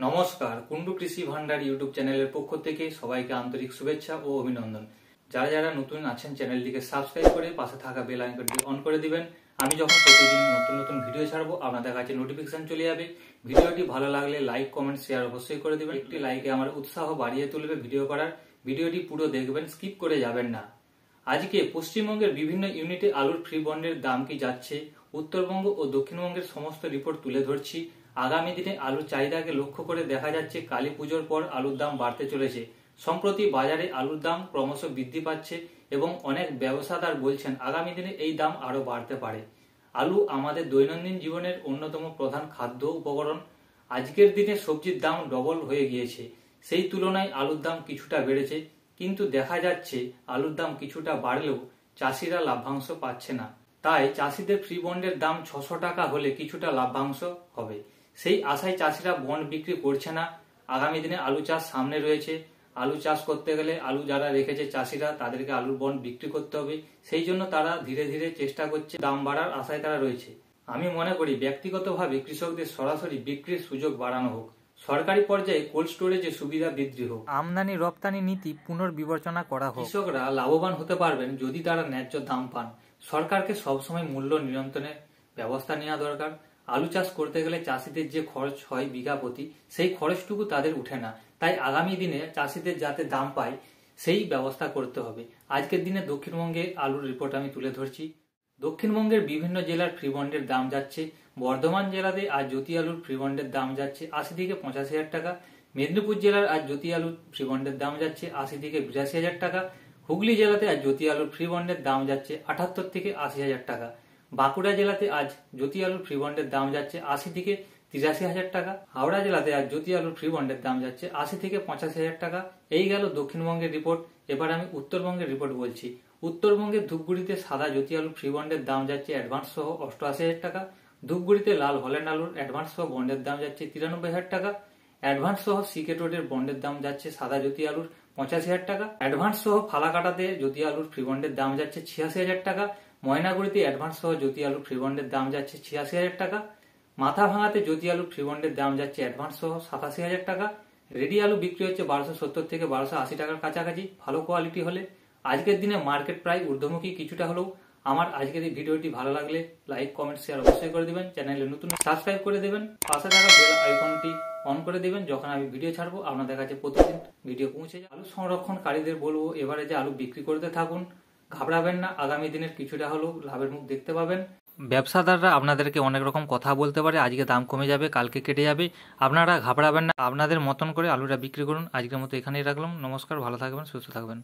নমস্কার, কুন্ডু কৃষি ভান্ডার ইউটিউব চ্যানেলের পক্ষ থেকে সবাইকে আন্তরিক শুভেচ্ছা ও অভিনন্দন। যারা যারা নতুন আছেন চ্যানেলটিকে সাবস্ক্রাইব করে পাশে থাকা বেল আইকনটি অন করে দিবেন। আমি যখন প্রতিদিন নতুন নতুন ভিডিও ছাড়বো আপনাদের কাছে নোটিফিকেশন চলে যাবে। ভিডিওটি ভালো লাগলে লাইক, কমেন্ট, শেয়ার অবশ্যই করে দিবেন। একটি লাইকে আমার উৎসাহ বাড়িয়ে তুলবে ভিডিও করার। ভিডিওটি পুরো দেখবেন, স্কিপ করে যাবেন না। আজকে পশ্চিমবঙ্গের বিভিন্ন ইউনিটে আলুর ফ্রি বন্ডের দাম কি যাচ্ছে, উত্তরবঙ্গ ও দক্ষিণবঙ্গের সমস্ত রিপোর্ট তুলে ধরছি। আগামী দিনে আলুর চাহিদাকে লক্ষ্য করে দেখা যাচ্ছে কালী পুজোর পর আলুর দাম বাড়তে চলেছে। সম্প্রতি বাজারে আলুর দাম ক্রমশ বৃদ্ধি পাচ্ছে এবং অনেক ব্যবসাদার বলছেন আগামী দিনে এই দাম আরো বাড়তে পারে। আলু আমাদের দৈনন্দিন জীবনের অন্যতম প্রধান খাদ্য উপকরণ। আজকের দিনে সবজির দাম ডবল হয়ে গিয়েছে, সেই তুলনায় আলুর দাম কিছুটা বেড়েছে, কিন্তু দেখা যাচ্ছে আলুর দাম কিছুটা বাড়লেও চাষিরা লাভ্যাংশ পাচ্ছে না। তাই চাষিদের ফ্রি বন্ডের দাম 600 টাকা হলে কিছুটা লাভ্যাংশ হবে, সেই আশায় চাষিরা বন্ড বিক্রি করছে না। আগামী দিনে আলু চাষ সামনে রয়েছে। আলু চাষ করতে গেলে আলু যারা রেখেছে চাষিরা তাদেরকে আলুর বন্ড বিক্রি করতে হবে, সেই জন্য তারা ধীরে ধীরে চেষ্টা করছে, দাম বাড়ার আশায় তারা রয়েছে। আমি মনে করি ব্যক্তিগতভাবে কৃষকদের সরাসরি বিক্রির সুযোগ বাড়ানো হোক, সরকারি পর্যায়ে কোল্ড স্টোরেজে সুবিধা বৃদ্ধি হোক, আমদানি রপ্তানি নীতি পুনর্বিবেচনা করা হোক। কৃষকরা লাভবান হতে পারবেন যদি তারা ন্যায্য দাম পান। সরকারকে সবসময় মূল্য নিয়ন্ত্রণের ব্যবস্থা নেওয়া দরকার। আলু চাষ করতে গেলে চাষিদের যে খরচ হয় বিঘা প্রতি, সেই খরচটুকু তাদের উঠে না। তাই আগামী দিনে চাষিদের যাতে দাম পায় সেই ব্যবস্থা করতে হবে। আজকের দিনে দক্ষিণবঙ্গে আলুর রিপোর্ট আমি তুলে ধরছি। দক্ষিণবঙ্গের বিভিন্ন জেলার ফ্রি বন্ডের দাম যাচ্ছে। বর্ধমান জেলাতে আজ জ্যোতি আলুর ফ্রি বন্ডের দাম যাচ্ছে 80 থেকে 85 হাজার টাকা। মেদিনীপুর জেলার আজ জ্যোতি আলুর ফ্রি বন্ডের দাম যাচ্ছে 80 থেকে 82 হাজার টাকা। হুগলি জেলাতে আজ জ্যোতি আলুর ফ্রি বন্ডের দাম যাচ্ছে 78 থেকে 80 হাজার টাকা। বাঁকুড়া জেলাতে আজ জ্যোতি আলুর ফ্রি বন্ডের দাম যাচ্ছে 80 থেকে 83 হাজার টাকা। হাওড়া জেলাতে আজ জ্যোতি আলুর ফ্রি বন্ডের দাম যাচ্ছে 80 থেকে 85 হাজার টাকা। এই গেল দক্ষিণবঙ্গের রিপোর্ট। এবার আমি উত্তরবঙ্গের রিপোর্ট বলছি। উত্তরবঙ্গের ধূপগুড়িতে সাদা জ্যোতি আলুর ফ্রি বন্ডের দাম যাচ্ছে অ্যাডভান্স সহ 88 হাজার টাকা। ধূপগুড়িতে লাল হল্যান্ড আলুর অ্যাডভান্স সহ বন্ডের দাম যাচ্ছে 93 হাজার টাকা। অ্যাডভান্স সহ সিকেট রোডের বন্ডের দাম যাচ্ছে সাদা জ্যোতি আলুর 85 হাজার টাকা। অ্যাডভান্স সহ ফালাকাটাতে জ্যোতি আলুর ফ্রি বন্ডের দাম যাচ্ছে 86 হাজার টাকা। ময়নাগুড়িতে অ্যাডভান্স সহ জ্যোতি আলুর ফ্রি বন্ডের দাম যাচ্ছে 86 হাজার টাকা। মাথা ভাঙাতে জ্যোতি আলুর ফ্রি বন্ডের দাম যাচ্ছে অ্যাডভান্স সহ 87 হাজার টাকা। রেডি আলু বিক্রি হচ্ছে 1270 থেকে 1280 টাকার কাছাকাছি ভালো কোয়ালিটি হলে। আজকের দিনে মার্কেট প্রায় ঊর্ধ্বমুখী কিছুটা হলেও। আমার আজকের এই ভিডিওটি ভালো লাগলে লাইক, কমেন্ট, শেয়ার অবশ্যই করে দিবেন। চ্যানেলে নতুন সাবস্ক্রাইব করে দেবেন, পাশে থাকা বেল আইকনটি অন করে দিবেন। যখন আমি ভিডিও ছাড়বো আপনাদের কাছে প্রতিদিন ভিডিও পৌঁছে যায়। আলু সংরক্ষণকারীদের বলবো এবারে যে আলু বিক্রি করতে থাকুন, ঘাবড়াবেন না। আগামী দিনের কিছুটা হলেও লাভের মুখ দেখতে পাবেন। ব্যবসাদাররা আপনাদেরকে অনেক রকম কথা বলতে পারে, আজকে দাম কমে যাবে, কালকে কেটে যাবে। আপনারা ঘাবড়াবেন না, আপনাদের মতন করে আলুটা বিক্রি করুন। আজকের মতো এখানেই রাখলাম। নমস্কার, ভালো থাকবেন, সুস্থ থাকবেন।